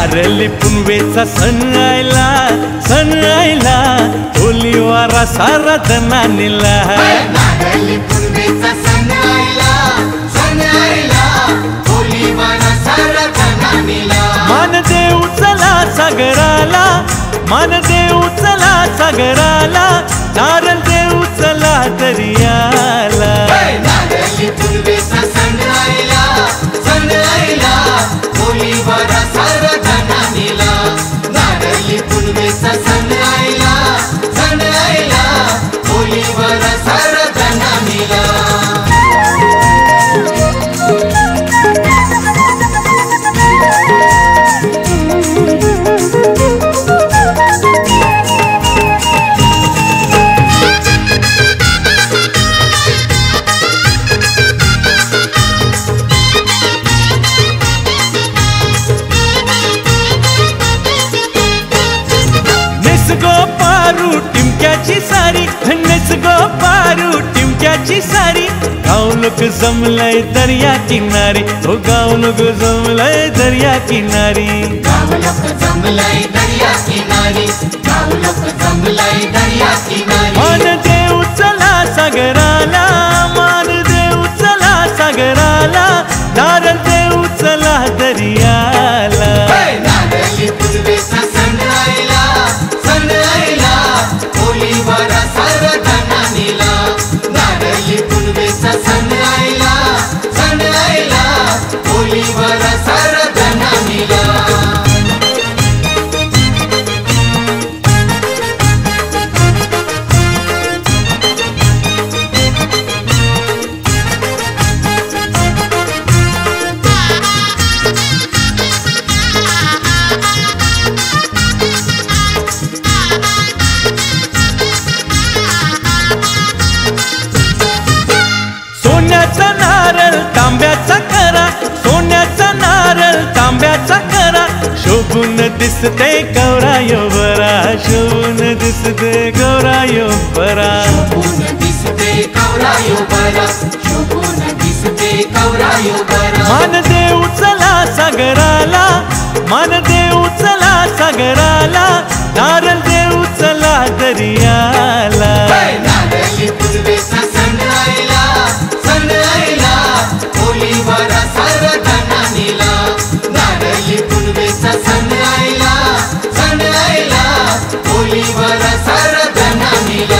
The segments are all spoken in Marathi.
नारळी पुनवेचा सण आयला होली वारा सारा जनानीला नारळी पुनवेचा सण आयला होली वारा सारा जनानीला मान देऊ चला सागराला मान देऊ चला सागराला नारळ देऊ चला दर्याला नारळी पुनवेचा सण आयला होली वारा सारा जनानीला नारळी पुनवेचा सण आयला होली वारा सारा जनानीला टिमक्याची सारी गाव लोक जमलंय दर्या किनारी हो गाव लोक जमलंय दर्या किनारी गाव लोक जमलंय दर्या किनारी गाव लोक जमलंय दर्या किनारी मान देऊ चला सागराला मान देऊ चला सागराला नारळ देऊ चला दर्याला नारळी पुनवेचा सण आयला होली वारा सारा जनानीला नारळी पुनवेचा सण आयला होली वारा सारा जनानीला सोन्याचा नारळ तांब्याचा करा सोन्याचा नारळ तांब्याचा करा शोभून दिसते गौरायो बरा शोभून दिसते गौरायो बरा शोभून दिसते गौरायो बरा शोभून दिसते गौरायो बरा मान देऊ चला सागराला मान देऊ चला सागराला नारळ देऊ चला दर्याला नारळी पुनवेचा सण आयला होली वारा सारा जनानीला नारळी पुनवेचा सण आयला होली वारा सारा जनानीला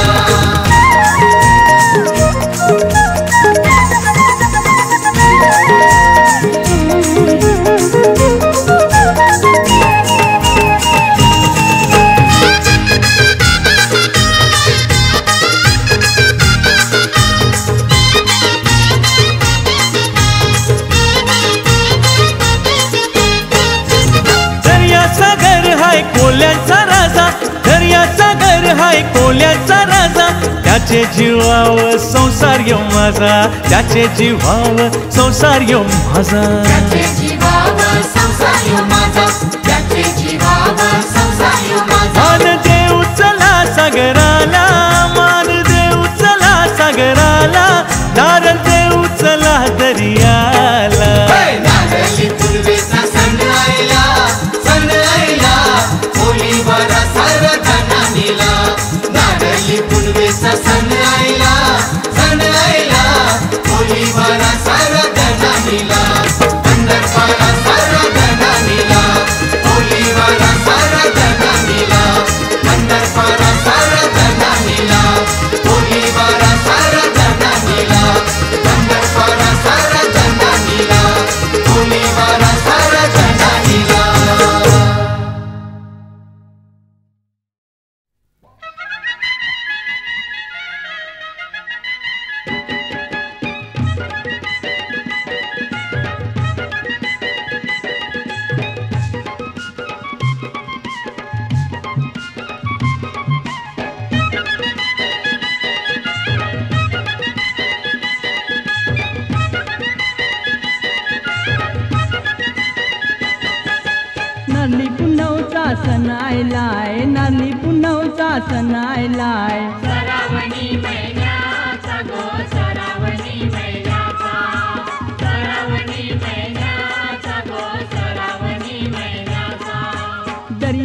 कोल्याचा राजा दर्याचा घर हाय कोल्याचा राजा त्याचे जीवाव संसार यो माझा त्याचे जीवाव संसार यो माझा त्याचे जीवाव संसार यो माझा त्याचे जीवाव संसार यो माझा मान देऊ चला सागराला मान देऊ चला सागराला नारळ देऊ चला दर्याला नारळी पुनवेचा सण आयला होली वारा सारा जनानीला नारळी पुनवेचा सण आयला होली वारा सारा जनानीला पंढरपारा सारा जनानीला होली वारा सारा जनानीला पंढरपारा सारा जनानीला होली वारा सारा जनानीला पंढरपारा सारा जनानीला होली वारा सारा जनानीला नारळी पुनवचा सण आयलाय नारळी पुनवचा सण आयलाय सरावणी महिन्याचा गो सरावणी महिन्याचा सरावणी महिन्याचा गो सरावणी महिन्याचा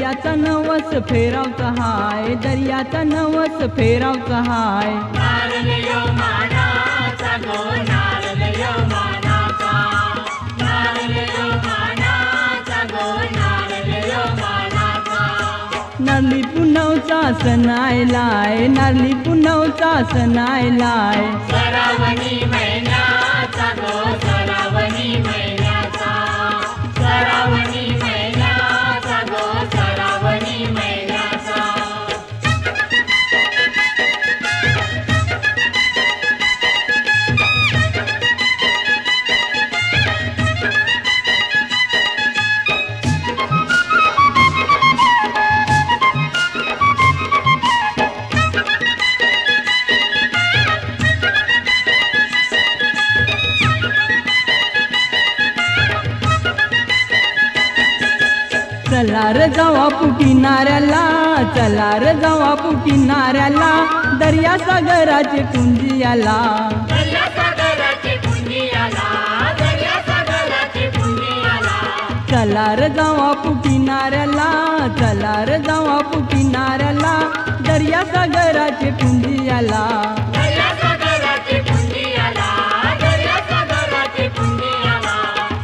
दर्याचा नवस फेरावचा हाय, दर्याचा नवस फेरावचा हाय. नारळयो मानाचा गो नारळयो मानाचा, नारळयो मानाचा गो नारळयो मानाचा. नारळी पुनवचा सण आयलाय, नारळी पुनवचा सण आयलाय. श्रावणी महिन्याचा गो श्रावणी महिन्याचा, श्रावणी महिन्याचा गो श्रावणी महिन्याचा. चला रे जावा किनाऱ्याला, चला रे जावा किनाऱ्याला. दर्या सागराचे कुंजियाला, दर्यासागराची पुंजियाला, दर्यासागराची पुंजियाला. चला रे जावा किनाऱ्याला, चला रे जावा किनाऱ्याला. दर्या सागराचे कुंजियाला. दर्यासागराची पुंजियाला, दर्यासागराची पुंजियाला.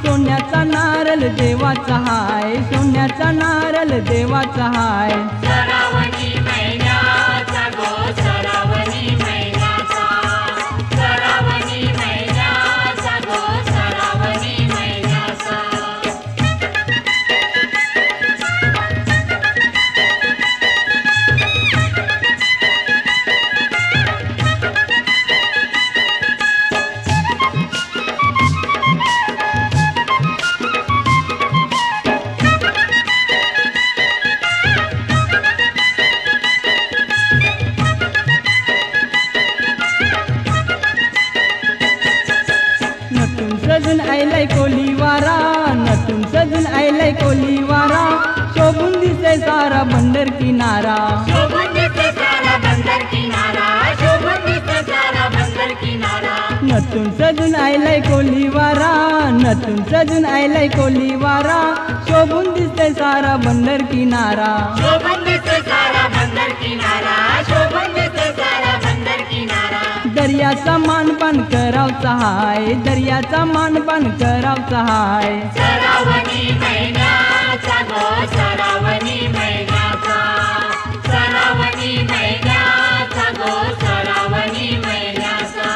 सोन्याचा नारळ देवाचा हाय, सोन्याचा नारळ देवाचा हाय. श्रावणी महिन्याचा गो श्रावणी महिन्याचा, श्रावणी महिन्याचा गो श्रावणी महिन्याचा. नटून सजून आयलाय कोलीवारा, नटून सजून आयलाय कोलीवारा. शोभून दिसे सारा बंदर किनारा, शोभून दिसते सारा बंदर किनारा, शोभून दिसते सारा बंदर किनारा. नटून सजून आयलाय कोलीवारा, नटून सजून आयलाय कोलीवारा. शोभून दिसते सारा बंदर किनारा. शोभून दिसते सारा बंदर किनारा, शोभून दिसते सारा बंदर किनारा. दर्याचा मानपान करावचा हाय, दर्याचा मानपान करावचा हाय. श्रावणी महिन्याचा गो श्रावणी महिन्याचा, श्रावणी महिन्याचा गो श्रावणी महिन्याचा.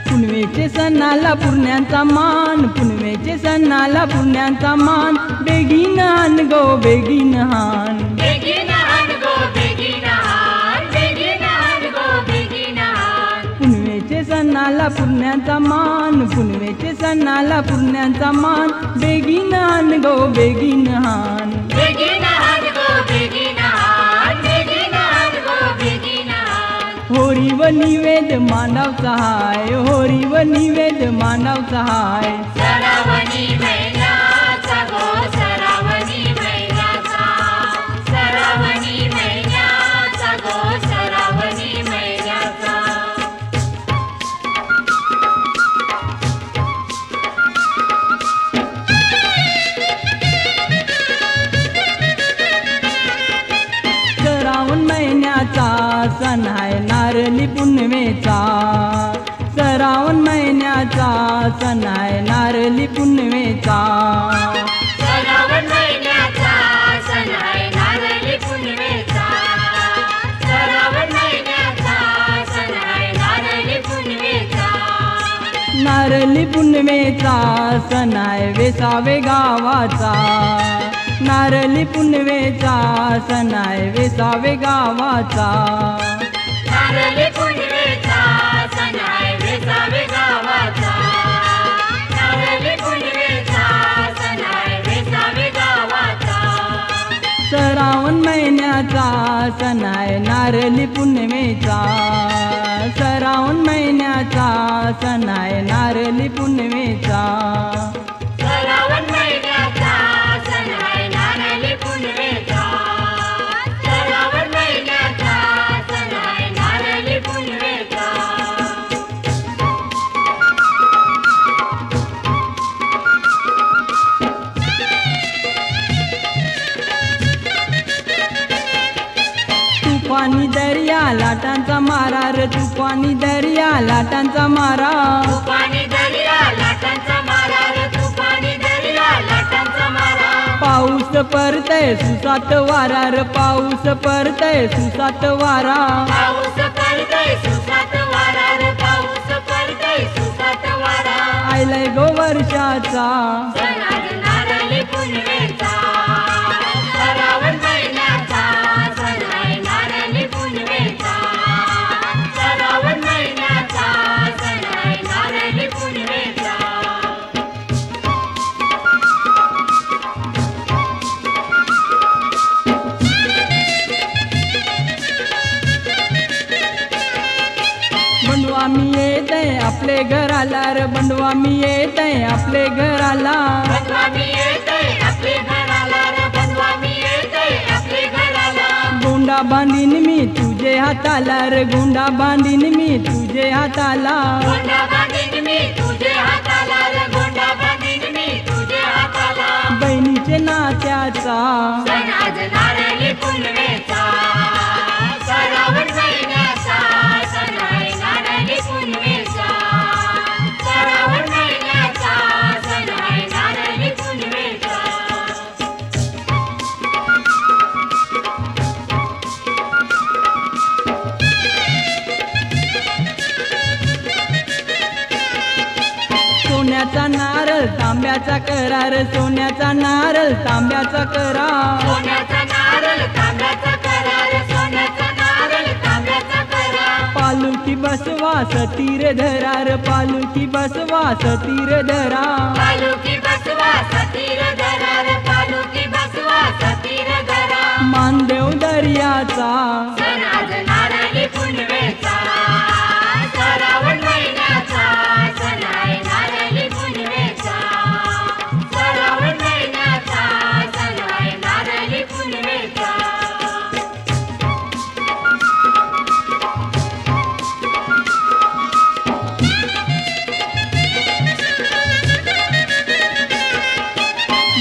पुनवेचे सणाला पुण्याचा मान, पुनवेचे सणाला पुण्याचा मान. बेगीन हान गो बेगीन हान, बेगीन हान गो बेगीन हान, बेगीन हान गो बेगीन हान. पुनवेचे सणाला पुण्याचा मान, पुनवेचे सणाला पुण्याचा मान. बेगीन हान गो बेगीन हान. बेगीन हान गो बेगीन हान, बेगीन हान गो बेगीन हान. होरी व निवेद मांडवचा हाय, होरी व निवेद मांडवचा हाय. श्रावणी महिन्याचा गो श्रावणी महिन्याचा, श्रावणी महिन्याचा गो श्रावणी महिन्याचा. श्रावण महिन्याचा सण आहे नारळी पुनवेचा, श्रावण महिन्याचा सण आहे नारळी पुनवेचा. श्रावण महिन्याचा सण आहे नारळी पुनवेचा, श्रावण महिन्याचा सण आहे नारळी पुनवेचा. नारळी पुनवेचा सण आहे वेसावे गावाचा, नारळी पुनवेचा सण आहे वेसावे गावाचा. नारळी पुनवेचा सण आहे वेसावे गावाचा, नारळी पुनवेचा सण आहे वेसावे गावाचा. श्रावण महिन्याचा सण आहे नारळी पुण्यमेचा, श्रावण महिन्याचा सण आहे नारळी पुण्यमेचा. श्रावण महिन्याचा सण आहे नारळी पुण्यमेचा, श्रावण महिन्याचा सण आहे नारळी पुण्यमेचा. तुफानी दर्या लाटांचा मारा रे, तुफानी दर्या लाटांचा मारा, तुफानी दर्या लाटांचा मारा रे, तुफानी दर्या लाटांचा मारा. पाऊस परतय सुसात वारा रे, पाऊस परतय सुसात वारा. पाऊस पडतय सुसात वारा रे, पाऊस पडतय सुसात वारा. आयलाय गो वर्षाचा सण आज नारळी पुण्यमेचा, श्रावण महिन्याचा सण आहे नारळी पुण्यमेचा, श्रावण महिन्याचा सण आहे नारळी पुण्यमेचा. बंडवा मी येतय आपले घराला रे, बंडवा मी येतय आपले घराला. बंधवा मी येतय आपले घराला रे, बंधवा मी येतय आपले घराला. गोंडा बांधीन मी तुझे हाताला रे, गोंडा बांधीन मी तुझे हाताला. गोंडा बांधीन मी तुझे हाताला रे, गोंडा बांधीन मी तुझे हाताला. बहिणीचे नात्याचा सण आज नारळी पुण्यमेचा, श्रावण महिन्याचा सण आहे नारळी पुण्यमेचा, श्रावण महिन्याचा सण आहे नारळी पुण्यमेचा. सोन्याचा नारळ तांब्याचा करार, सोन्याचा नारळ तांब्याचा करार. सोन्याचा नारळ तांब्याचा करार, सोन्याचा नारळ तांब्याचा करार. पालुकी बसवा सतीर धरार, पालुकी बसवा सतीर धरा. पालुकी बसवा सतीर धरा रे, पालुकी बसवा सतीर धरा. मानदेव दर्याचा सण आज नारळी पुण्यमेचा, श्रावण महिन्याचा सण आहे नारळी पुण्यमेचा, श्रावण महिन्याचा सण आहे नारळी पुण्यमेचा.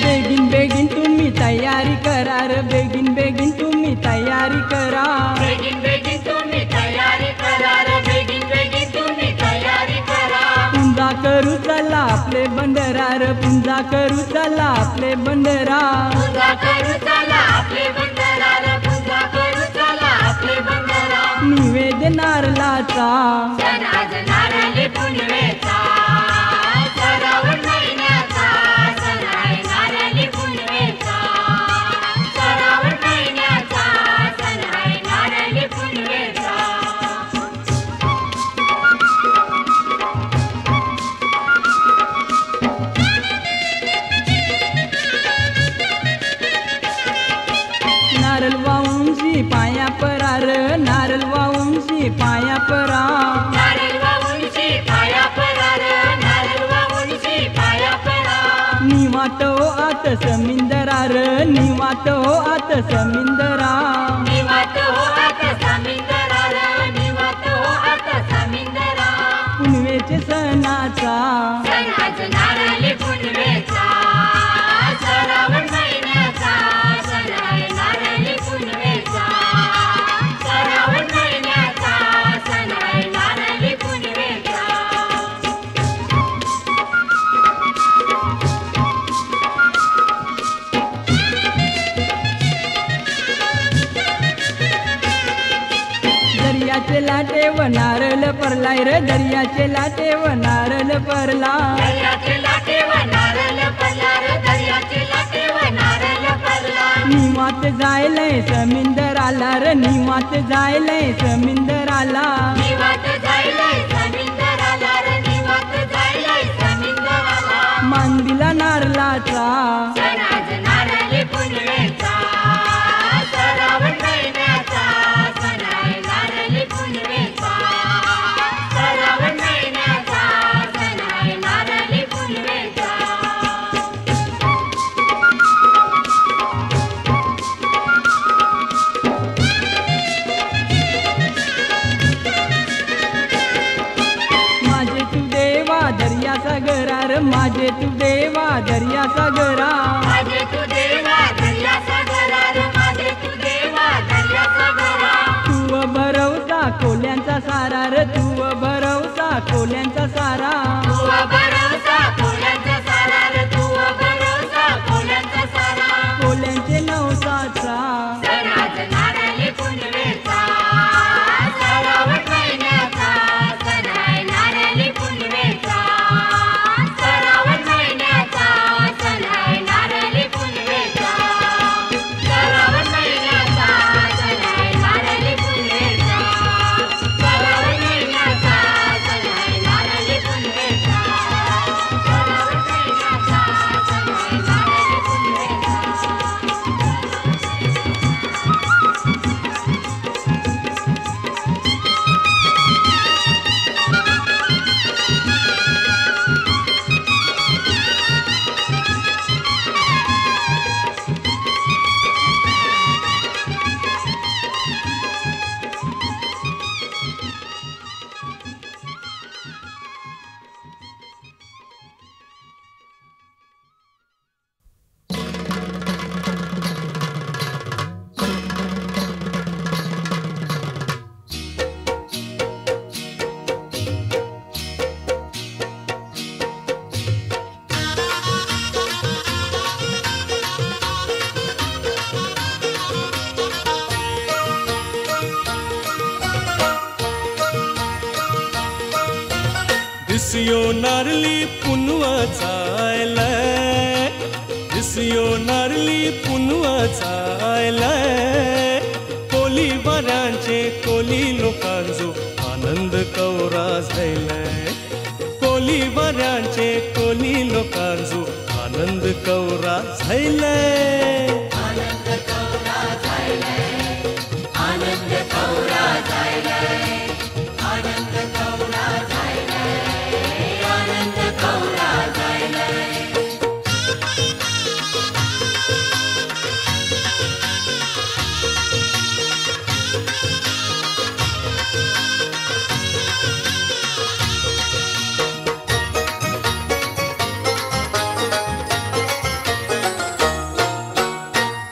बेगीन बेगीन तुम्ही तयारी करा रे, बेगीन बेगीन तुम्ही तयारी करा. बेगीन बेगीन तुम्ही तयारी करा रे, बेगीन बेगीन तुम्ही तयारी करा. पुंजा करू चला आपले बंडरा रे, पुंजा करू चला आपले बंडरा. पूजा करू चला आपले बंडरा रे, पूजा करू चला आपले बंडरा. निवेद नारळाचा सण आज नारळी पुण्यमेचा, श्रावण महिन्याचा सण आहे नारळी पुण्यमेचा, श्रावण महिन्याचा सण आहे नारळी पुण्यमेचा. नारळ वाऊंशी पाया परार, नारळ वाऊंशी पाया परा. नारळ वाहूनशी पाया परा रे, नारळ वाहूनशी पाया परा. निवात हो आत समिंदरा र, निवात हो आत समिंदरा. निवात हो आता समिंदरा रे, निवात हो आता समिंदरा. पुनवेचे सणाचा सण आज नारळी पुण्यमेचा, श्रावण महिन्याचा सण आहे नारळी पुण्यमेचा, श्रावण महिन्याचा सण आहे नारळी पुण्यमेचा. दर्याचे लाटे व नारळ परलाय रे, दर्याचे लाटे व नारळ परला. दर्याचे लाटे व नारळ पडला रे, दर्याचे लाटे व नारळ पडला. निवात जायलय समिंदराला र, निवात जायलय समिंदराला. निवात जायलय समिंदराला रे, निवात जायलय समिंदराला. मान दिला नारळाचा सण आज नारळी पुण्यमेचा, माझे तू देवा दर्या सागरा माझे तू देवा दर्या सागरा रे माझे तू देवा दर्या सागरा तू भरवसा कोल्यांचा सारा रे तू भरवसा कोल्यांचा सारा तू भरवसा कोल्यांचा सारा रे तू भरवसा कोल्यांचा सारा कोल्यांचे नवसाचा सणाज नारळी पुनवेचा सरावट महिन्याचा सणाय नारळी पुनवेचा सरावट महिन्याचा सणाय नारळी पुनवेचा सरावट महिन्याचा सणाय नारळी पुनवेचा सरावट महिन्याचा सणाय नारळी पुनवेचा सरावट महिन्याचा सणाय नारळी पुनवेचा दिसियो नारली पुनवा चायलाय दिसियो नारली पुनवा चायलाय कोली वाऱ्यांचे कोली लोकांचो आनंद कवरा झायलाय कोली वाऱ्यांचे कोली लोकांचो आनंद कवरा झायलाय आनंद कवरा जायलाय आनंद कवरा जायलाय आनंद कवरा जायलाय आनंद कवरा जायलाय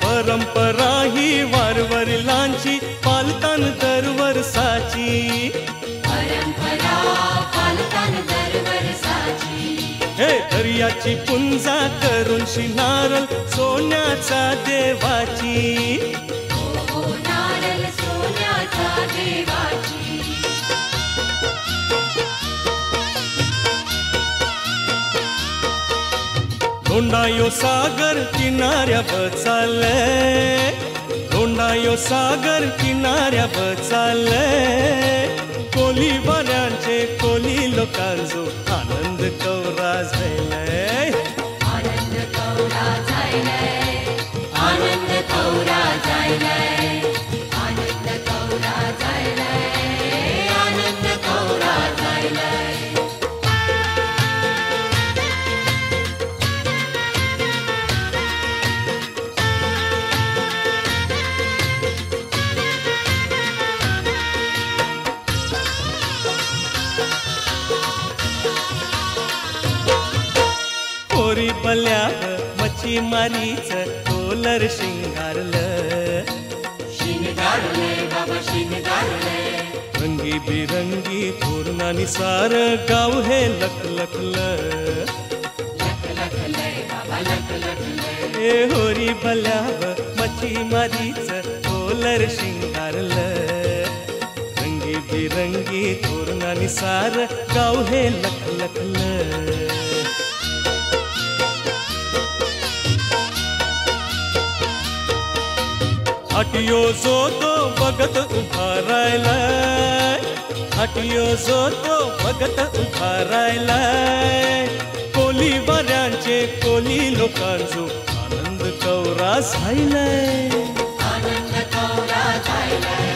परंपरा ही वारवडिलांची पालतान दर वर्साची परंपरा पालतान दरवर्षाची हे दर्याची पुंजा करून शिनारल सोन्याचा देवाची हो नारळ सोन्याचा देवाची दोंडायो सागर किनाऱ्या बचाले दोंडायो सागर किनाऱ्या बचाले कोली वाऱ्यांचे कोली लोकांचो आनंद कवरा झायलाय आनंद कवरा जायलाय आनंद कवरा जायलाय आनंद कवरा जायलाय आनंद कवरा जायलाय पोरी पल्या मच्छी मारीच कोलर शिंगारलं शिनगारले बाबा शिनगारले रंगी बिरंगी पूर्णानी सार गाव हे लखलखलं लख लखले बाबा लख लखले ए होरी भल्याव मच्छी मारीच कोलर शिंगारलं रंगी बिरंगी पूर्णानी सार गाव हे लखलखलं हटियो जो तो बघत उभा राहिलाय हटियो जो तो बघत उभा राहिलाय कोली वाऱ्यांचे कोली लोकांचो आनंद कवरा झायलाय आनंद कवरा जायलाय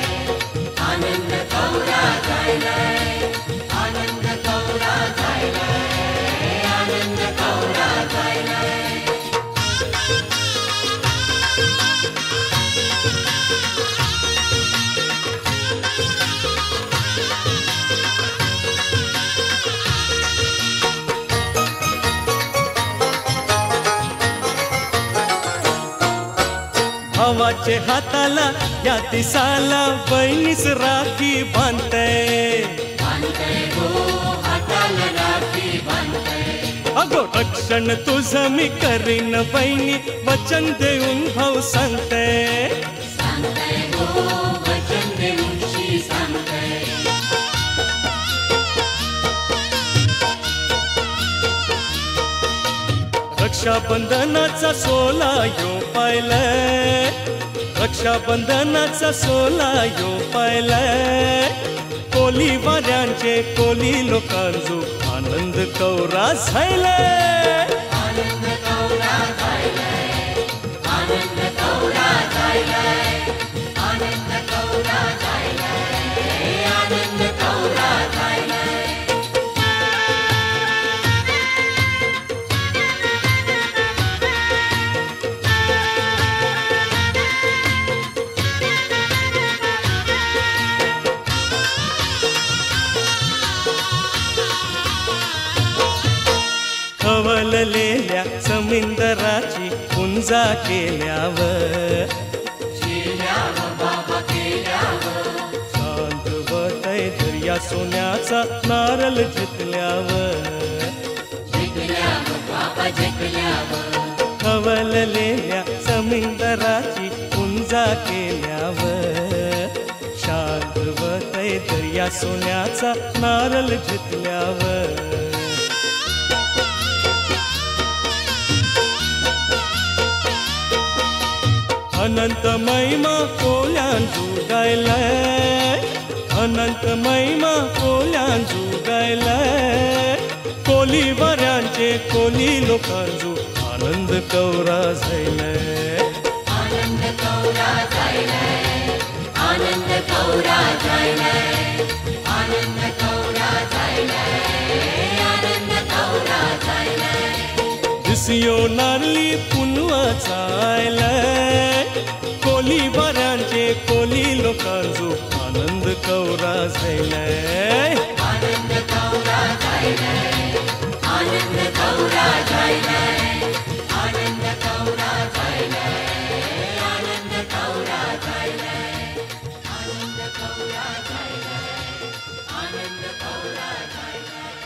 आनंद कवरा जायलाय आनंद कवरा जायलाय आनंद कवरा जायलाय भावाचे हाताला या दिसाला बहिणीस राखी बांधते अगो रक्षण तुझं मी करीन बहिणी वचन देऊन भाऊ सांगते रक्षाबंधनाचा सोला यो पाहिलाय रक्षाबंधनाचा सोला यो पाहिलाय कोली वाऱ्यांचे कोली लोकांचो आनंद कौरा झायलाय आनंद कौरा झायलाय आनंद कौरा झायलाय आनंद कौरा झायलाय आनंद कौरा झायलाय खवललेल्या समिंदराची पुंजा केल्यावर शांत वतय दर्या सोन्याचा नारळ जिंकल्यावर खवललेल्या समिंदराची पुंजा केल्यावर शांत वतय दर्या सोन्याचा नारळ जिंकल्यावर अनंत महिमा कोल्यांजू गायलाय अनंत महिमा कोल्यांजू गायलाय कोली वाऱ्यांचे कोली लोकांजू आनंद कौरा झायलाय आनंद कौरा झायलाय आनंद कौरा झायलाय आनंद कौरा झायलाय आनंद कौरा झायलाय दिसियो नारली पुनवा चायलाय कोली वाऱ्यांचे कोली लोकांचो आनंद कौरा झायलाय आनंद कौरा झायलाय आनंद कौरा झायलाय आनंद कौरा झायलाय आनंद कौरा झायलाय आनंद कौरा झायलाय आनंद कौरा झायलाय आनंद कौरा झायलाय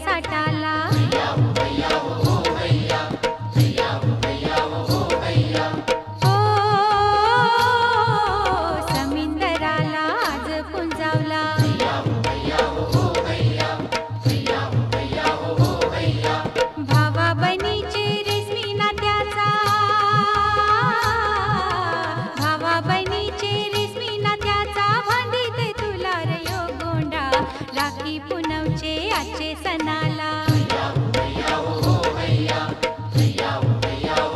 साठाला ओ समिंदराला आज पुंजावला भावा बहिणीचे रेशमी नात्याचा भावा बहिणीचे रेशमी नात्याचा बांधिते तुला रे यो गोंडा राखी पुनवचे आजचे सणाला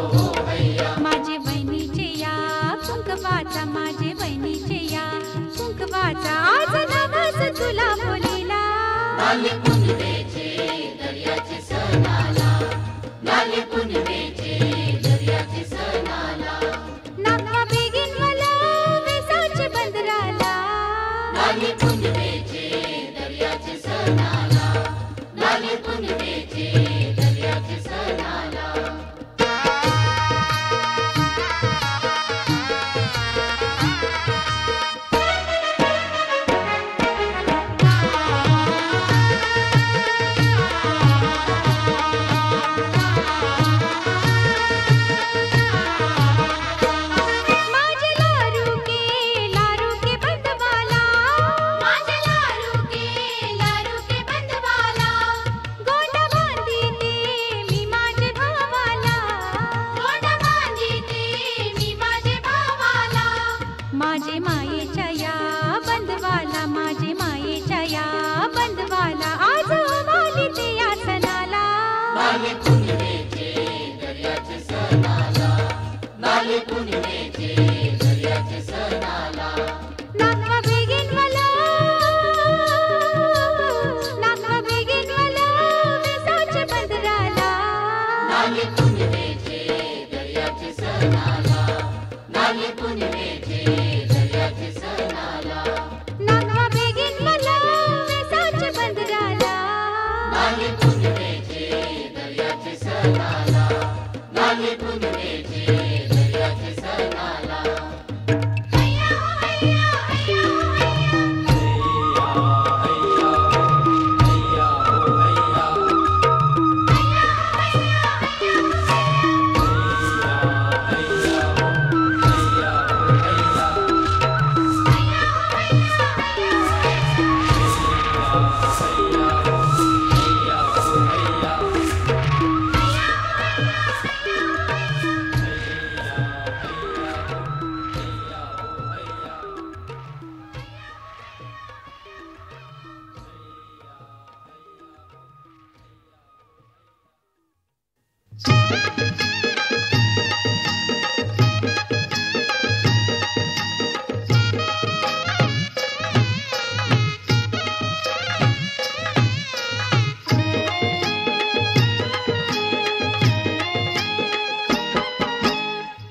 माझे बहिणीचे या कुंकवाचा माझे बहिणीचे या कुंकवाचा आज नवस तुला बोलीला नाले पुनवेचे दर्याचे सणाला नाले पुनवेचे दर्याचे सणाला नाका बेगीन मला वेसाचे बंदराला नाले पुनवेचे दर्याचे सणाला नाले पुनवेचे दर्याचे सणाला माझे लारू के बंधवाला माझे लारू के बंधवाला गोंडा बांधीते मी माझे भावाला गोंडा बांधीते मी माझे भावाला माझे मायेच्या या बंधवाला माझे मायेच्या या बंधवाला आज मालिते या सणाला नाले पुनवेचे दर्याचे सणाला नाले पुनवेचे दर्याचे सणाला नाका बेगीन मला वेसाचे बंदराला नाले पुनवेचे दर्याचे सणाला नाले पुनवेचे दर्याचे सणाला नाका बेगीन मला वेसाचे बंदराला नाले पुनवेचे दर्याचे सणाला नाले पुनवेचे दर्याचे सणाला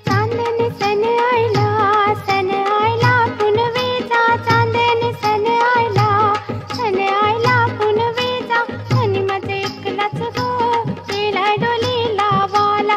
चांदणी सन आयला पुनवेचा चांदणी सन आयला पुनवेचा आणि मध्ये एकलाच गो केला डोली लावाला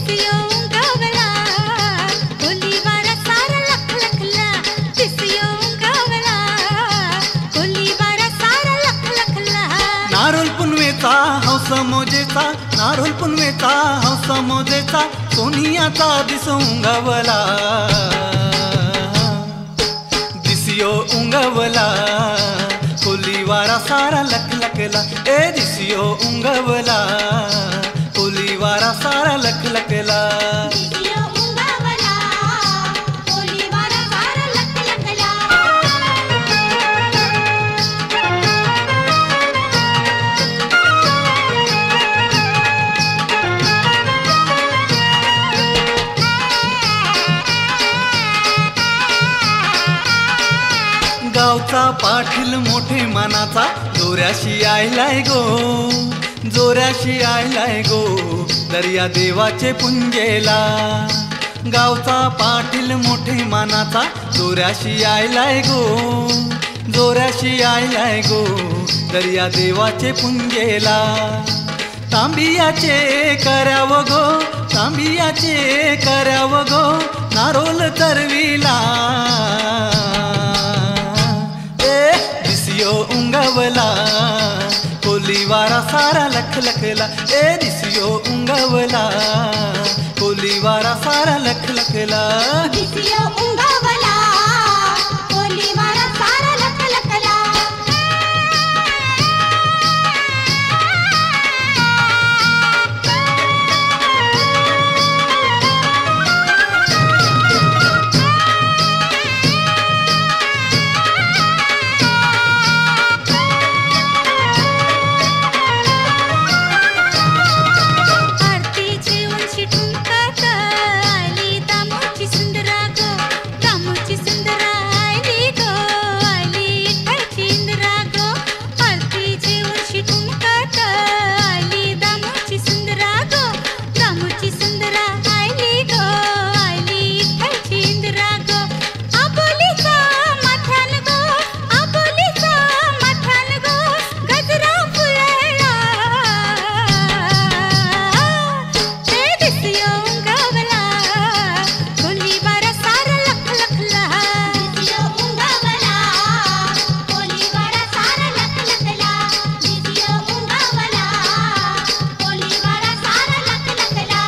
दिसियो उंगावला कोलीवारा सारा लख लखला दिसियो उंगावला कोलीवारा सारा लख लखला नारोल पुनवेचा हौस मोजेचा नारोल पुनवेचा हौस मोजेचा सोनियाचा दिस उंगावला दिसियो उंगावला कोलीवारा सारा लख लखला ए दिसियो उंगावला कोलीवारा सारा लख लखला दिसियो उंगावला कोलीवारा सारा लख लखला गावचा पाटील मोठे मानाचा जोऱ्याशी आयलाय गो जोऱ्याशी आयलाय गो दर्या देवाचे पुंजेला गावचा पाटील मोठे मानाचा जोऱ्याशी आयलाय गो जोऱ्याशी आयलाय गो दर्या देवाचे पुंजेला तांबियाचे कराव गो तांबियाचे कराव गो नारोल तरविला दिसियो उंगावला कोलीवारा सारा लख लखला ए दिसियो उंगावला कोलीवारा सारा लख लखला दिसियो उंगावला कोलीवारा सारा लख लखला आरतीची उंची ठुमकात आली दामोची सुंदरा गो दामोची सुंदरा आली गो आली इठ्ठलची इंदिरा गो आरतीची उंची ठुमकात आली दामोची सुंदरा गो दामोची सुंदरा आली गो आली इठ्ठलची इंदिरा गो आबोलीचा माथ्यान गो आबोलीचा माथ्यान गो गजरा फुलला ए दिसियो उंगावला कोलीवारा सारा लख लखला दिसियो उंगावला कोलीवारा सारा लख लखला दिसियो उंगावला कोलीवारा सारा लख लखला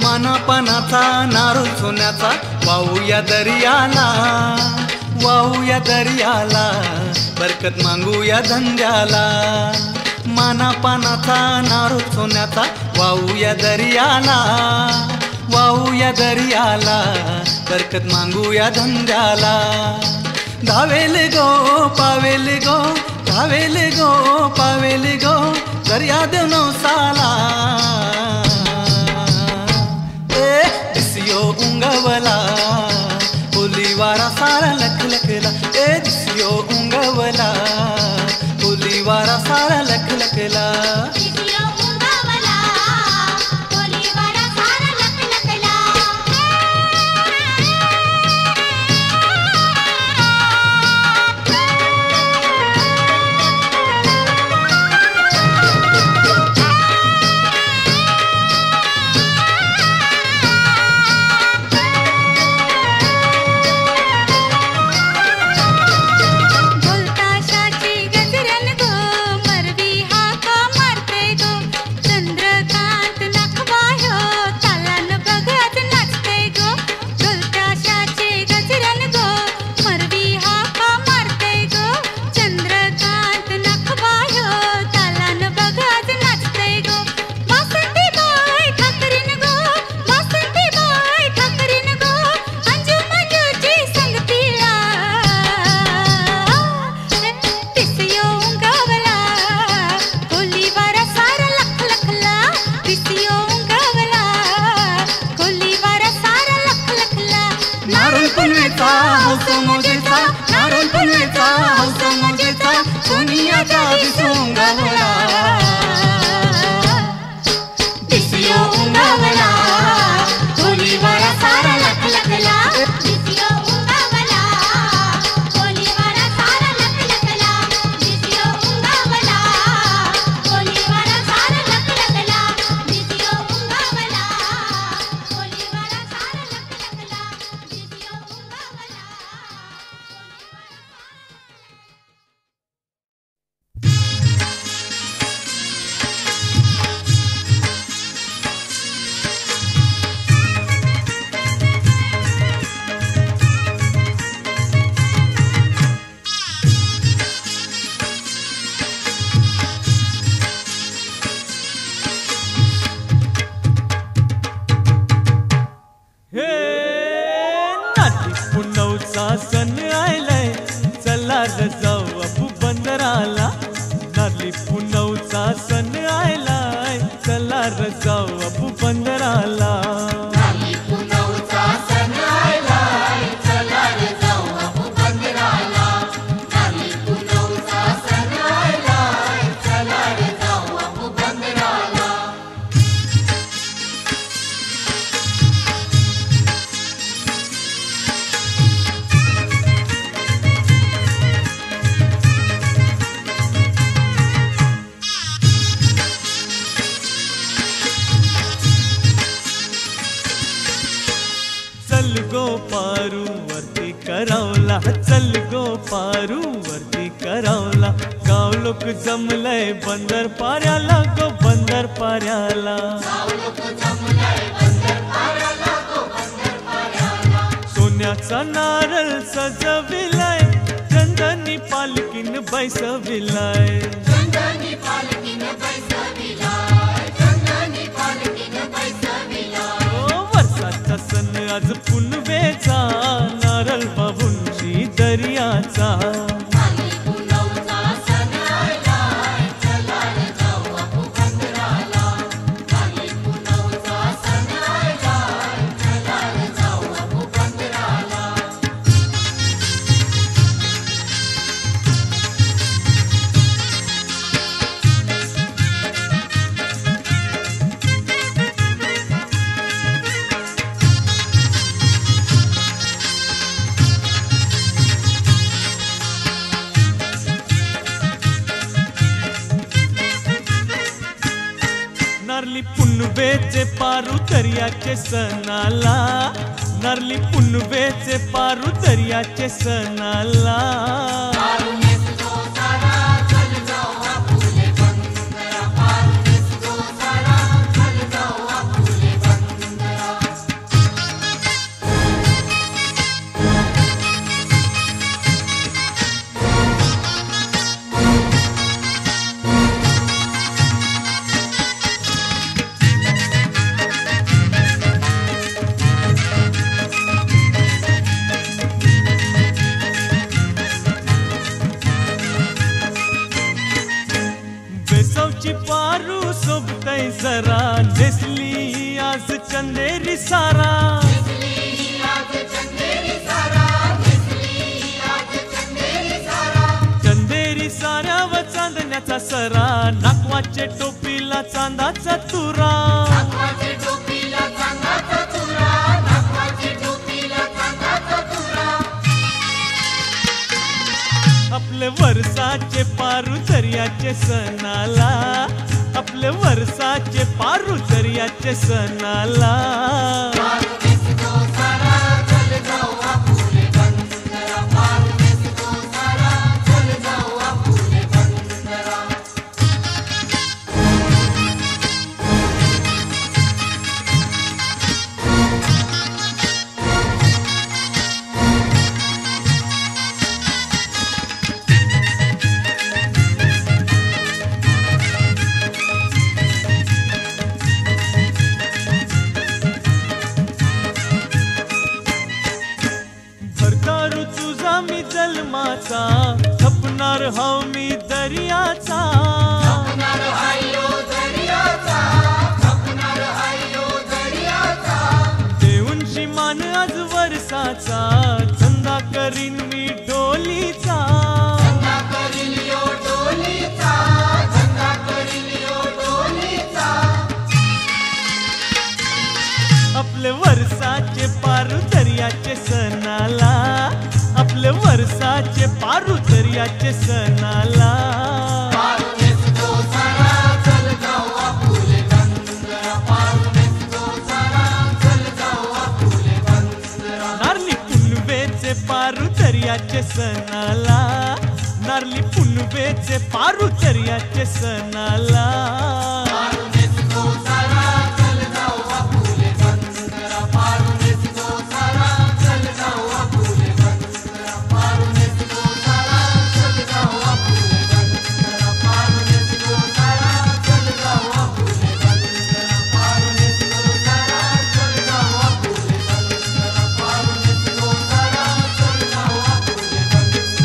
मानापानाचा नारोल सोन्याचा वाहूया दर्याला वाहूया दर्याला बरकत मागूया धंद्याला मानापानाचा नारोल सोन्याचा वाहूया दर्याला वाहूया दर्याला बरकत मागूया धंद्याला धावेल गो पावेल गो धावेल गो पावेल गो दर्या देव नवसाला दिसियो उंगावला कोलीवारा सारा लख लखला ए दिसियो उंगावला कोलीवारा सारा लख लखला दिसियो उंगावला कोलीवारा सारा लख लखला बोलताशाची गजरन गो मरवी हाका मारते गो चंद्रकांत नखवायो तालान बघत नाचते गो बोलताशाची गजरन गो मरवी हाका मारते गो चंद्रकांत नखवायो तालान बघत नाचते गो वासंती बाई ठाकरीन गो वासंती बाई ठाकरीन गो अंजू मंजूची संगतीला दिसियो उंगावला कोलीवारा सारा लख लखला दिसियो उंगावला कोलीवारा सारा लख लखला नारोल पुनवेचा हौस मोजेचा नारोल पुनवेचा हौस मोजेचा सोनियाचा दिस उंगावला दिसियो उंगावला बापू बंदराला. नारळी पुनवचा सण आलाय, चला रे जाऊ बापू बंदराला. नारळी पुनवचा सण आलाय, चला रे जाऊ बापू बंदराला. चल गो पारू वरती करावला, चल गो पारू वरती करावला. गाव लोक जमलंय बंदर पाऱ्याला गो बंदर पाऱ्याला. सोन्याचा नारळ सजविलाय, चंदनी पालकीन बैसविलाय. चंदनी पालकीन बैसविलाय, चंदनी पालकीन बैसविलाय. ओ वर्षाचा सण आज पुनवेचा, नारळ बाबूंची दर्याचा. नारळी पुनवचा सण आलाय, चला रे जाऊ बापू बंदराला. नारळी पुनवचा सण आलाय, चला रे जाऊ बापू बंदराला. नारली पुनवेचे पारू दर्याचे सणाला. नारली पुनवेचे पारू दर्याचे सणाला. पारुनेस तो सारा, चल जाऊ बापूले बंदरा. पारुनेस तो सारा, चल जाऊ बापूले बंदरा. बेसवची पारू सोबतय जरा, नेसली आज चंदेरी सारा. नेसली आज चंदेरी सारा, नेसली आज चंदेरी सारा. चंदेरी साऱ्यावर चांदण्याचा सरा, नाकवाचे टोपीला चांदाचा तुरा. नागवाचे टोपीला चांदाचा तुरा, नागवाचे टोपीला चांदाचा तुरा. आपले वर्षाचे पारू दर्याचे सणाला. आपले वर्षाचे पारू दर्याचे सणाला. पारुनेस तो सारा, चल जाऊ बापूले बंदरा. पारुनेस तो सारा, चल जाऊ बापूले बंदरा. भरतारू तुझा मी जन्माचा, जपणार हाव मी दर्याचा. जपणार हायो दर्याचा, जपणार हायो दर्याचा. देऊनशी मान आज वर्षाचा, धंदा करीन मी डोलीचा. धंदा करील यो डोलीचा, धंदा करील यो डोलीचा. आपले वर्षाचे पारू दर्याचे सणाला. आपले वर्षाचे पारू दर्याचे सणाला. पारुनेस तो सारा, चल जाऊ बापूले बंदरा. पारुनेस तो सारा, चल जाऊ बापूले बंदरा. नारली पुनवेचे पारू दर्याचे सणाला. नारली पुनवेचे पारू दर्याचे सणाला. पारुनेस तो सारा, चल जाऊ बापूले बंदरा. पारुनेस तो सारा, चल जाऊ बापूले बंदरा. पारुनेस तो सारा, चल जाऊ बापूले बंदरा. पारुनेस तो सारा, चल जाऊ बापूले बंदरा. पारुनेस तो सारा, चल जाऊ बापूले बंदरा. पारुनेस तो सारा, चल जाऊ बापूले बंदरा.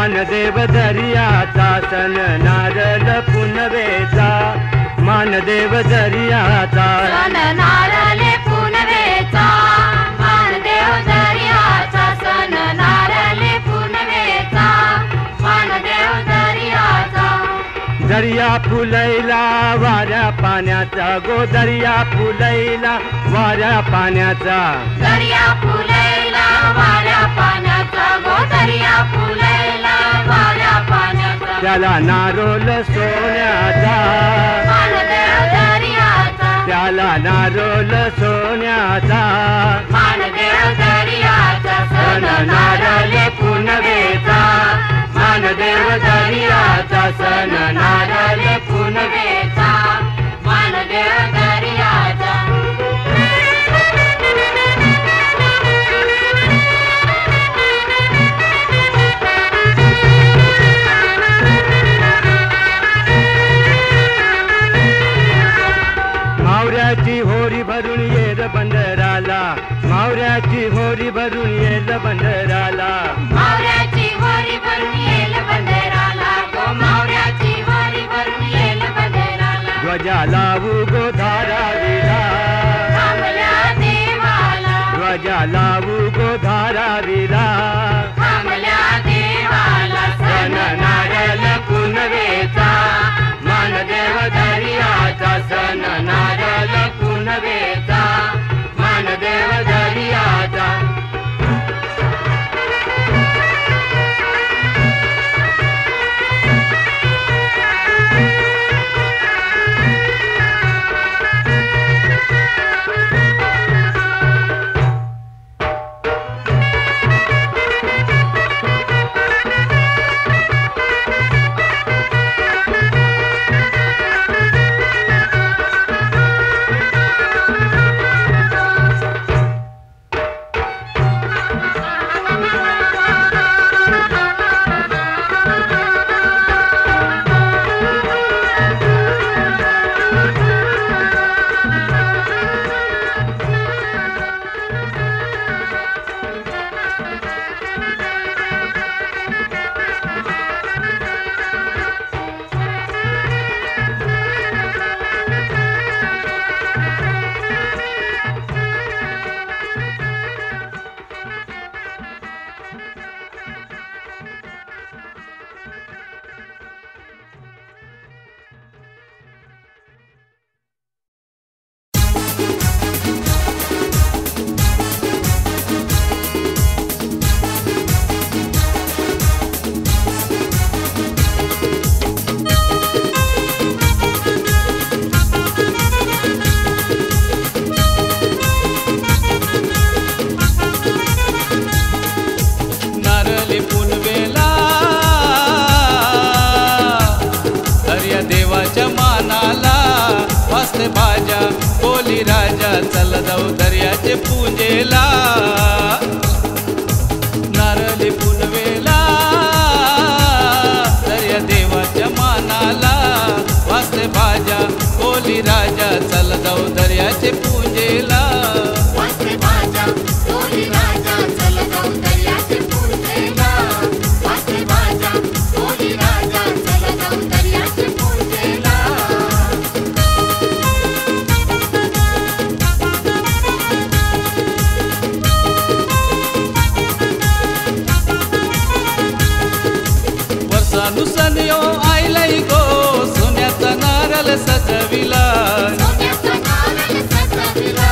मानदेव दर्याचा सण नारळ पुनवेचा मानदेव दर्याचा सण नारळे पुनवेचा मानदेव दर्याचा सण नारळे पुनवेचा मानदेव दर्याचा दर्या फुलैला वाऱ्या पाण्याचा गो दर्या फुलैला वाऱ्या पाण्याचा दर्या फुलैला वाऱ्या पाण्याचा गो दर्या फुलैला वाऱ्या पाण्याचा त्याला नारोल सोन्याचा मानदेव दर्याचा त्याला नारोल सोन्याचा मानदेव दर्याचा सण नारळे पुनवेचा मानदेव दर्याचा सण नारळे पुनवेचा मानदेव दर्याचा मावऱ्याची होरी भरून येल बंदराला मावऱ्याची होरी भरून येल बंदराला मावऱ्याची होरी भरून येल बंदराला गो मावऱ्याची होरी भरून येल बंदराला ध्वजा लावू गो धारावीला थांबल्या देवाला ध्वजा लावू गो धारावीला थांबल्या देवाला सण नारळ पुनवेचा मानदेव दर्याचा सण नारळ पुनवेचा मानदेव दर्याचा भाज्या बोली राजा चल जाऊ दर्याचे पूजेला नारळी पुनवेला दर्या देवाच्या मानाला वाजते भाज्या बोली राजा चल जाऊ दर्याचे पूजेला वाजते भाज्या बोली राजा चल जाऊ दर्याचे पूजेला वाजते भाज्या बोली राजा चल जाऊ दर्याचे पूजेला वर्षानुसन यो आईलाई गो सोन्याचा नारळ सजविला सोन्याचा नारळ सजविला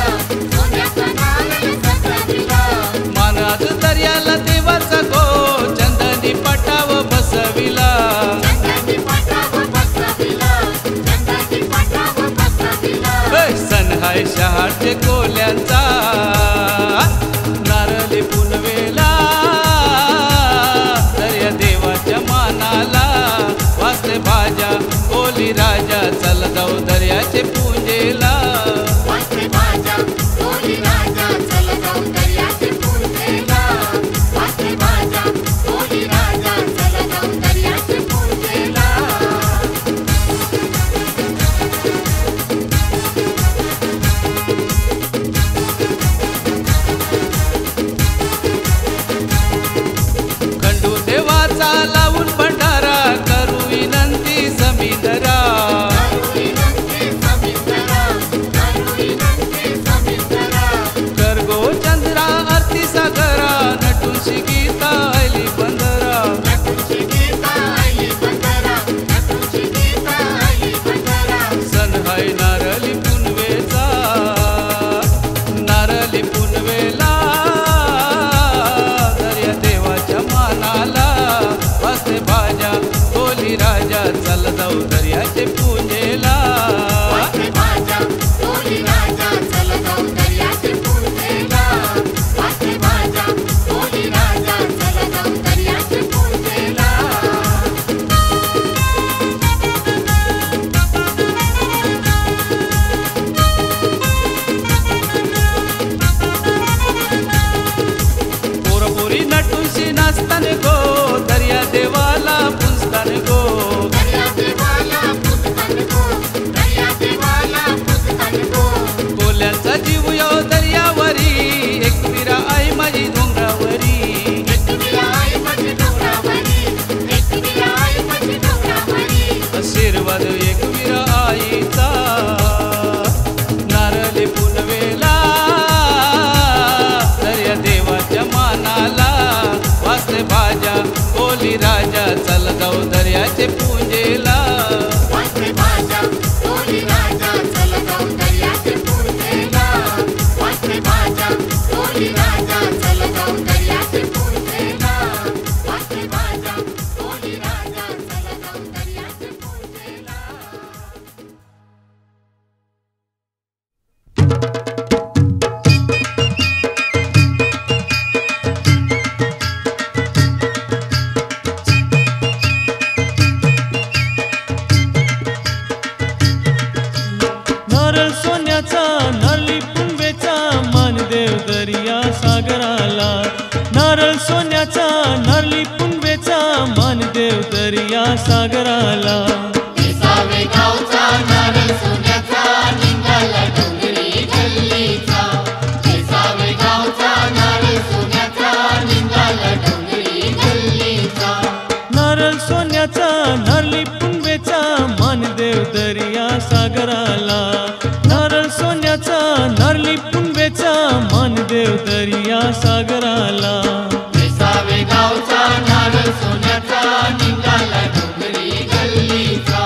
सोन्याचा नारळ सजविला मानाज दर्याला देवाचा गो चंदनी पटाव बसविला चंदनी पटाव बसविला चंदनी पटाव बसविला सण हाय शहारचे कोल्यांचा नारळी पुनवेला दर्या देवाच्या मानाला वाजते भाज्या बोली राजा चल जाऊ दर्याचे पूजेला वाजते भाज्या बोली राजा चल जाऊ दर्याचे पूजेला वाजते भाज्या बोली राजा चल जाऊ दर्याचे पूजेला पूजेला वाजते बाजा कोली राजा चल जाऊ दर्याचे पूजेला वाजते बाजा कोली राजा चल जाऊ दर्याचे पूजेला वाजते बाजा कोली राजा चल जाऊ दर्याचे पूजेला नारळ सोन्याचा नारळी पुनवेचा मानदेव दर्या सागराला नारळ सोन्याचा नारळी पुनवेचा मानदेव दर्या सागराला विसावे गावचा नारळ सोन्याचा निघाला डोंगरी गल्लीचा विसावे गावचा नारळ सोन्याचा निघाला डोंगरी गल्लीचा नारळ सोन्याचा नारळी पुनवेचा मानदेव दर्या सागराला नारळ सोन्याचा नारळी पुनवेचा मानदेव दर्या सागराला विसावे गावचा नारळ सोन्याचा निघाला डोंगरी गल्लीचा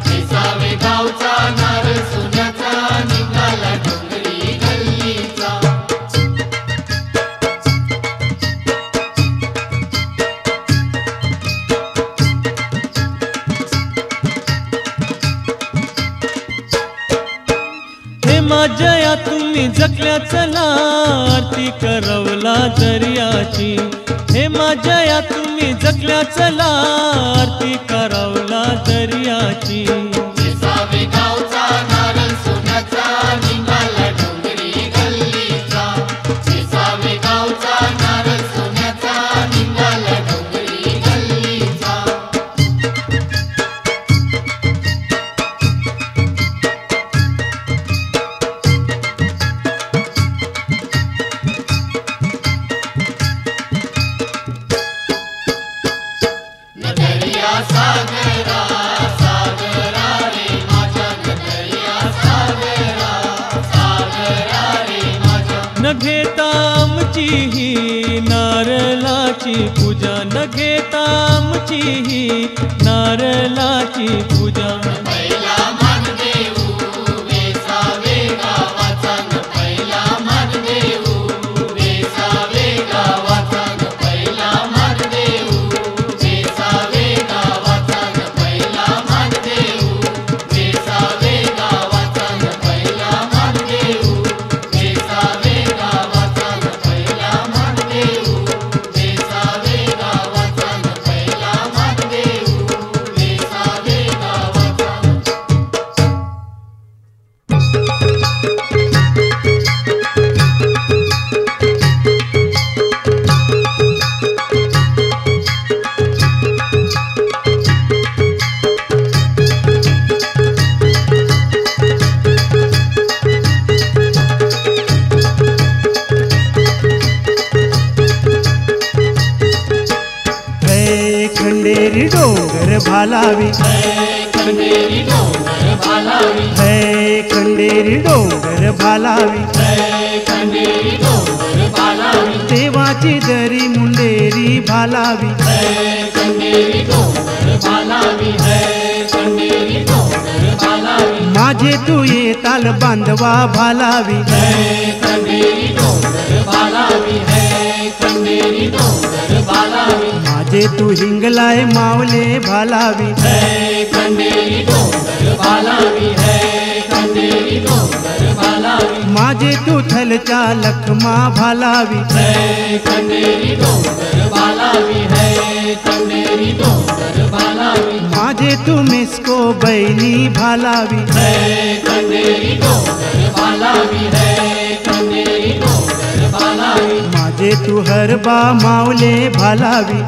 विसावे गावचा नारळ सोन्याचा निघाला डोंगरी गल्लीचा हे माझ्या तुम्ही जगल्या चला आरती करवला दर्याची हे माझ्या तुम्ही जगल्या चला आरती करवला दर्याची विसावे गावचा नारळ सोन्याचा निघाला डोंगरी गल्लीचा विसावे गावचा नारळ सोन्याचा निघाला डोंगरी गल्लीचा नदरिया सागरा सागरा रे माझ्या नदरिया सागरा सागरा रे माझ्या न घेता आमची ही नारळाची पूजा न घेता आमची ही नारळाची पूजा पहिला मान देऊ वेसावे गावाचा न पहिला मान देऊ वेसावे गावाचा न पहिला मान देऊ वेसावे गावाचा न पहिला मान देऊ वेसावे गावाचा न पहिला मान देऊ वेसावे गावाचा न पहिला मान देऊ वेसावे गावाचा न पहिला मान देऊ वेसावे गावाचा है खंडेरी डोंगर भालावी खंडेरी डोंगर भालावी है खंडेरी डोंगर भालावी खंडेरी डोंगर भालावी देवाची दरी मुंडेरी भालावी खंडेरी डोंगर भालावी खंडेरी डोंगर भालावी माझे तू येताल बांधवा भालावी खंडेरी डोंगर भालावी खंडेरी डोंगर भालावी माझे तू हिंगलाय मावले भालावी खंडेरी डोंगर भालावी खंडेरी डोंगर भालावी माझे तू थलच्या लखमा भालावी खंडेरी डोंगर भालावी खंडेरी डोंगर भालावी माझे तू मिस्को बहिणी भालावी खंडेरी डोंगर भालावी खंडेरी डोंगर भालावी माझे तू हरबा मावले भालावी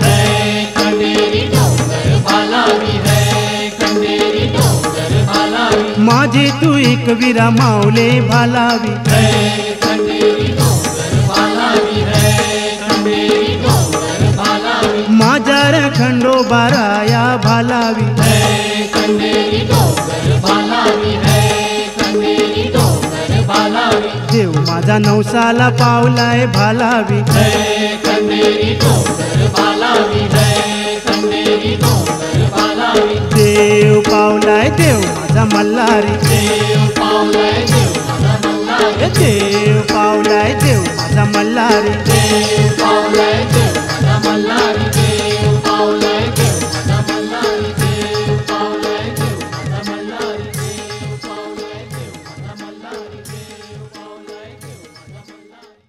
खंडेरी डोंगर भालावी खंडेरी डोंगर भालावी माझे तू एकविरा मावले भालावी खंडेरी डोंगर भालावी खंडेरी डोंगर भालावी माझ्या खंडोबा राया भालावी खंडेरी डोंगर भालावी खंडेरी डोंगर भालावी देव माझा नवसाला पावलाय भालावी खंडेरी डोंगर भालावी खंडेरी डोंगर भालावी माझा मल्हारी देव पावलाय देव माझा मल्हारी देव पावलाय देव माझा मल्हारी देव पावलाय देव माझा मल्हारी देव पावलाय देव माझा मल्हारी देव पावलाय देव माझा मल्हारी देव पावलाय देव माझा मल्हारी देव पावलाय देव माझा मल्हारी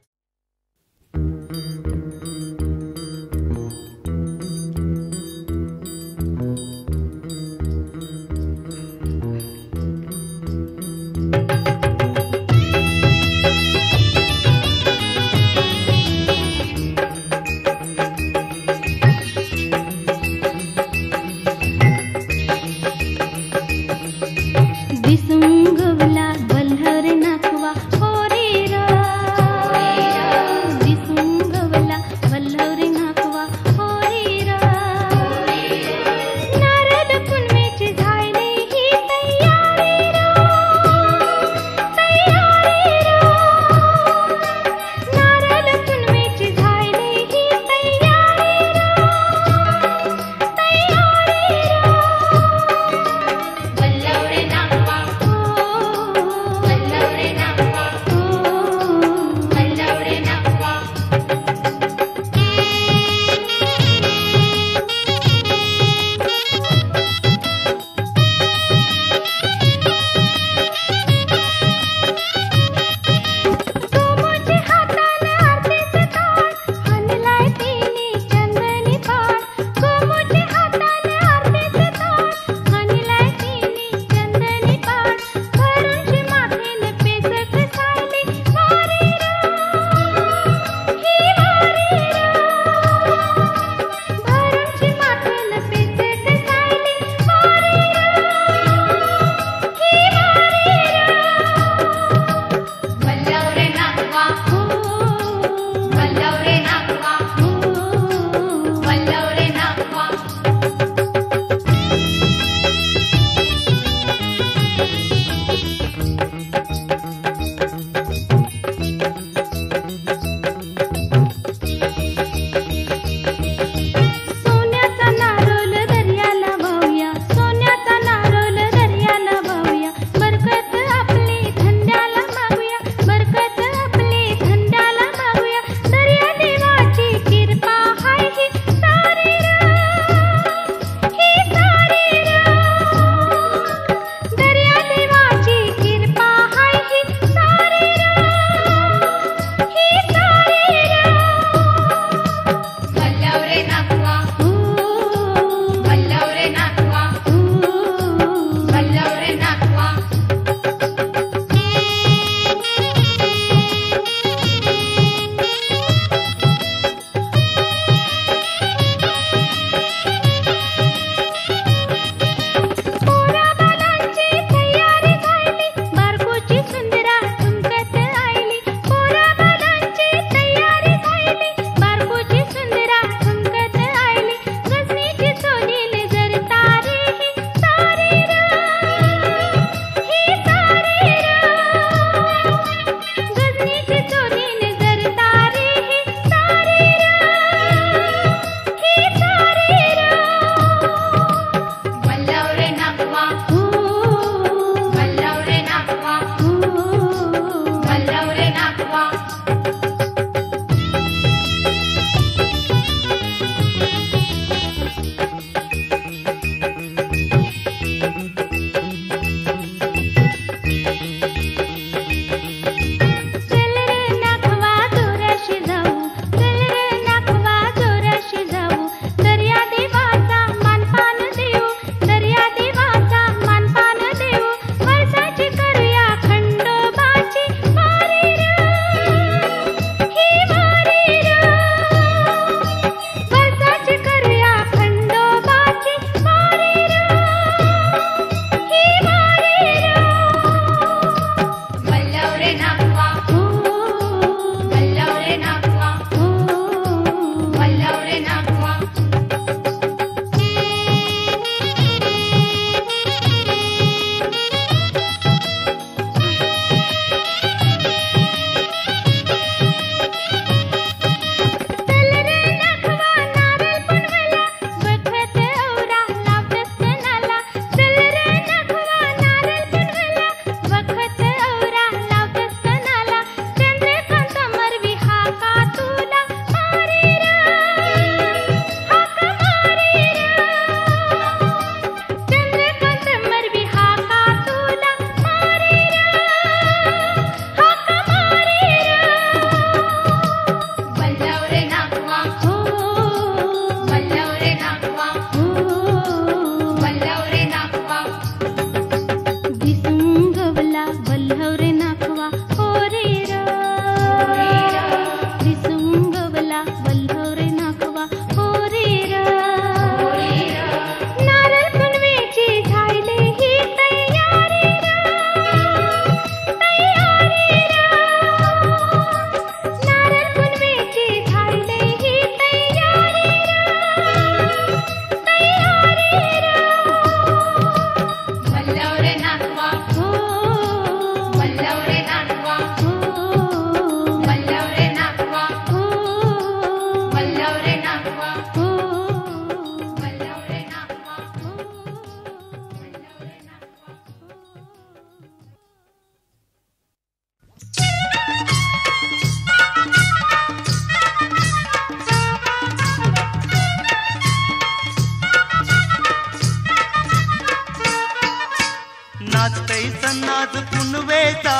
नाचतई सन्नाद पुनवेचा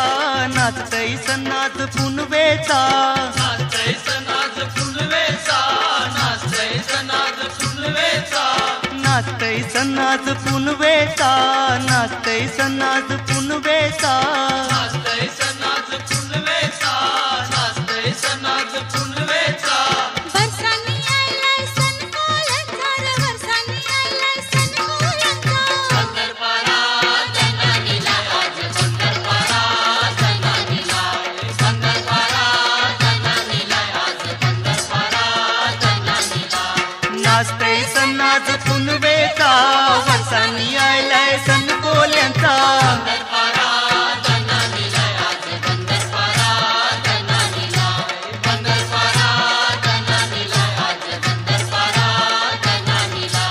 नाचतई सन्नाद पुनवेचा नाचतय सनाज फुलवेचा नाचतय सनाज फुलवेचा नाचतई सन्नाद पुनवेचा नाचतय सन्नाद पुनवेचा नाचतय सनाज फुलवेचा नाचतय सनाज फुलवेचा वर्षांनी आलाय सण कोल्यांचा रे वर्षांनी आलाय सण कोल्यांचा पंढरपारा जनानीला आज पंढरपारा जनानीला पंढरपारा जनानीला आज पंढरपारा जनानीला नाचतई सन्नाद पुनवेचा वर्षांनी आयलाय सण कोल्यांचा पंढरपारा जनानीला आज पंढरपारा जनानीला पंढरपारा जनानीला आज पंढरपारा जनानीला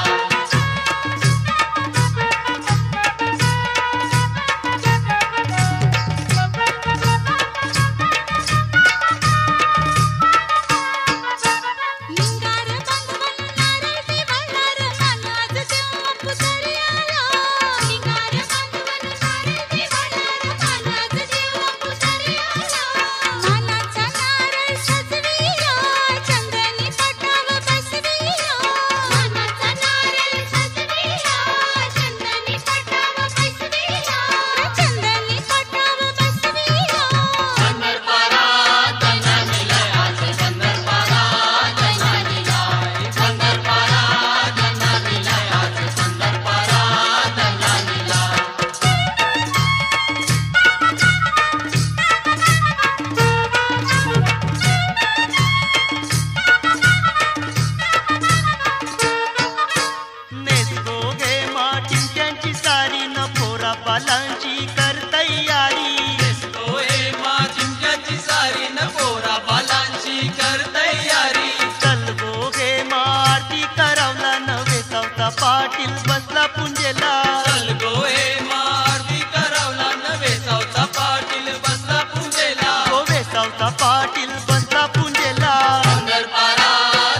लिंगार बांधवन नारळी वाळणार मानाज देव पुतळी आला लिंगार बांधवन नारळी वाळणार मानाज देव पुतळी आला मानाचा नारळ सजविला चंदनी पटाव बसविला मानाचा नारळ सजविला चंदनी पटाव बसविला चंदनी पटाव बसविला पंढरपारा जनानीला आज पंढरपारा जनानीला पंढरपारा जनानीला आज पंढरपारा जनानीला नेसगो गे चिंट्यांची सारी न पोरा पालांची कर तयारी होय मा चिंट्याची सारी न पोरा बालांची कर तयारी चलगो गे आरती करावला नवे सावता पाटील बसला पुंजेला चलगोय मा आरती करावला नवे सावता पाटील बसला पूजेला गोवे सावता पाटील बसला पुंजेला पंढरपारा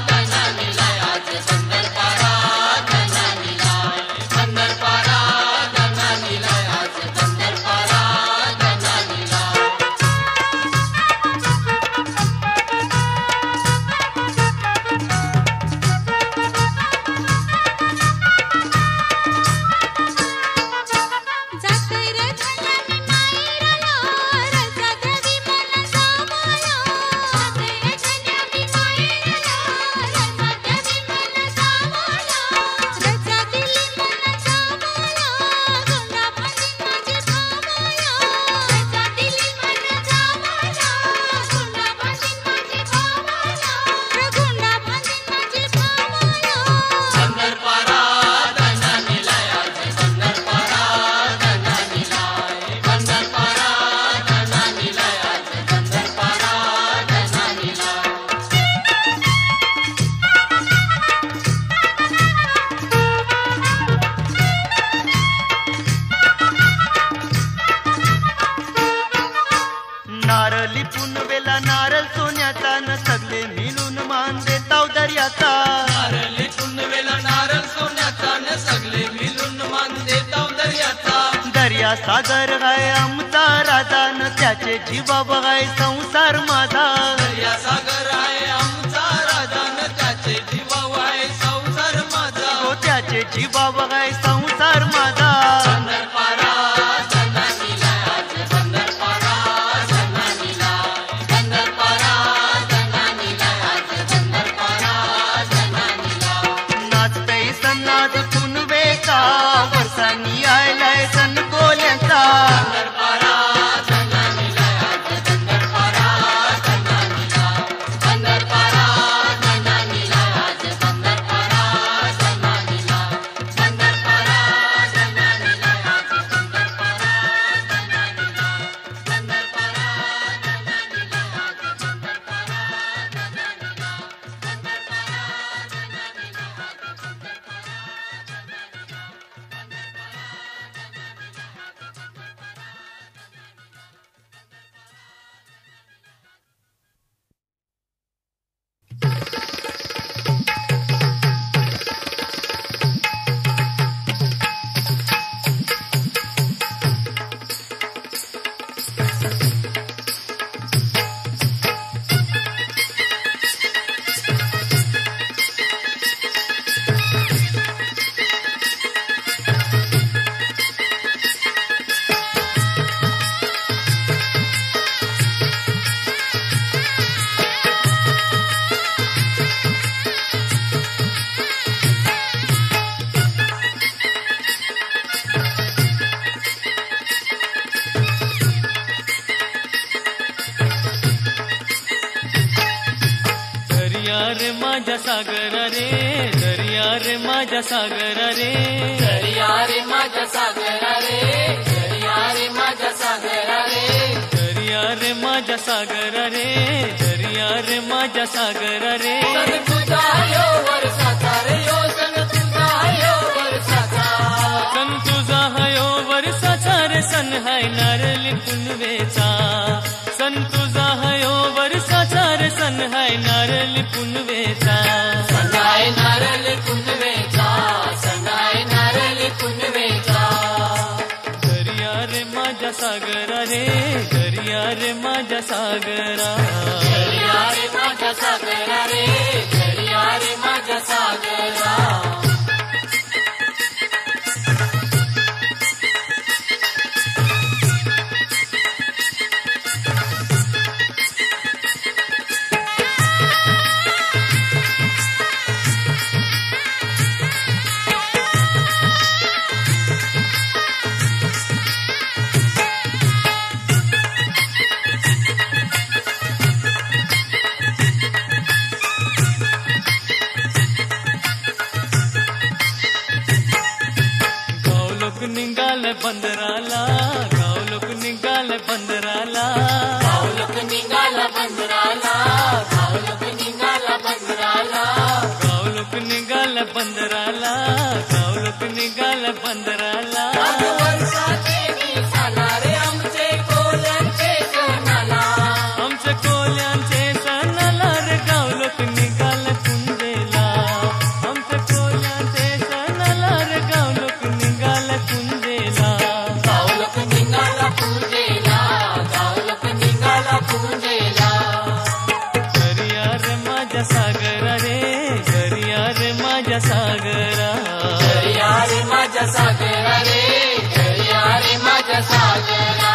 जनानीला आज पंढरपारा जनानीला पंढरपारा जनानीला आज पंढरपारा जनानीला जातय रे धन्यानी माईराला रजा देवी मन सामाला जातय रे धन्यानी माईराला रजा देवी मन सामाला रजा दिली मन सामाला गुंडा बांधीन माझे भावाला रजा दिली मन सामाला गुंडा बांधीन माझे भावाला गुंडा बांधीन माझे भावाला पंढरपारा जनानीला आज पंढरपारा जनानीला पंढरपारा जनानीला आज पंढरपारा जनानीला नारली पुनवेला नारळ सोन्याचा न सगळे मिळून मान देताव दर्याचा नारळी पुनवेला नारळ सोन्याचा न सगळे मिळून मान देताव दर्याचा दर्या सागर गाय आमचा राजा न त्याचे जीवा बघाय संसार माझा दर्या सागर आहे आमचा राजा न त्याचे जीवाव आहे संसार माझा तो त्याचे जीवा बघाय संसार माझा पंढरपारा जनानीला आज पंढरपारा जनानीला पंढरपारा जनानीला आज पंढरपारा जनानीला नाचतई सन्नाद पुनवेचा वर्षांनी आयलाय सण कोल्यांचा पंढरपारा जनानीला आज पंढरपारा जनानीला पंढरपारा जनानीला आज पंढरपारा जनानीला पंढरपारा जनानीला आज पंढरपारा जनानीला पंढरपारा जनानीला आज पंढरपारा जनानीला पंढरपारा जनानीला आज पंढरपारा जनानीला पंढरपारा माझ्या सागरा रे दर्या रे माझ्या सागरा रे दर्या रे माझ्या सागरा रे दर्या रे माझ्या सागरा रे दर्या रे माझ्या सागरा रे दर्या रे माझ्या सागरा रे सन तुझा यो वर्षाचा रे यो सन तुझा यो वर्षाचा सन तुझा हयो वर्षाचा रे सन हाय नारळी पुनवेचा सन तुझा हयो वर्षाचा रे सन हाय नारळी पुनवेचा सनाय नारळी पुनवेचा सनाय नारळी पुनवेचा दर्या रे माझ्या सागरा रे दर्या रे माझ्या सागरा दर्या रे माझ्या सागरा रे दर्या रे माझ्या सागरा निघाल बंदराला गाव लोक निघाल बंदराला गाव लोक निघाला बंदराला गाव लोक निघाला बंदराला गाव लोक निघाल बंदराला गाव लोक निघाल बंदराला वर्षाचे दिवसाला रे आमचे कोल्यांचे सणाला आमच्या कोल्यांचे सणाला रे गाव लोक निघाल कुंजेला आमच्या कोल्यांचे सणाला रे गाव लोक निघाल कुंजेला गाव लोक निघाला पूजेला गाव लोक निघाला पूजेला दर्या रे माझ्या सागरा रे दर्या रे माझ्या सागरा दर्या रे माझ्या सागरा रे दर्या रे माझ्या सागरा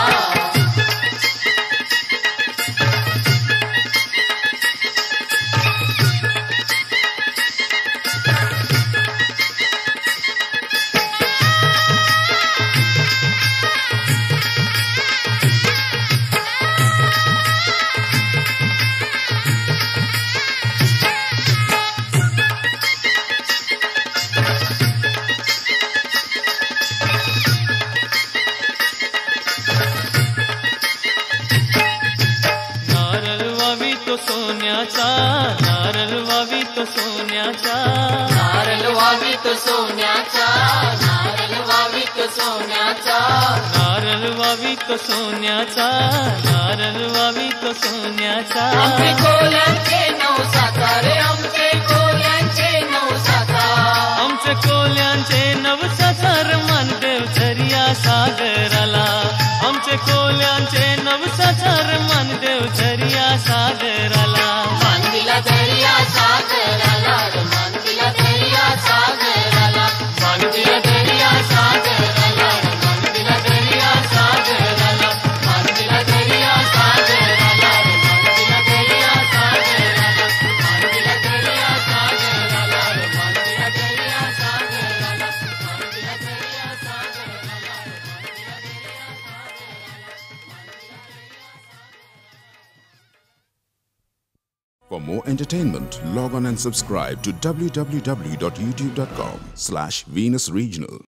नारळ वावी तो सोन्याचा नारळ वावी तो सोन्याचा नारळ वावी तो सोन्याचा नारळ वावी तो सोन्याचा नारळ वावी तो सोन्याचा नारळ वावी तो सोन्याचा आमचे कोल्यांचे नवसाचा रे आमचे कोल्यांचे नवसाचा आमच्या कोल्यांचे नवसाचा मानदेव झरिया सागराला आमचे कोल्यांचे नवसाचा मानदेव झरिया सागराला मानदिला दर्या सागराला रे मानदिला दर्या सागराला मानदिला दर्या सागराला रे मानदिला दर्या सागराला मानदिला दर्या सागराला रे मानदिला दर्या सागराला मानदिला दर्या सागराला रे मानदिला दर्या सागराला मानदिला दर्या For more entertainment, log on and subscribe to www.youtube.com/Venus Regional.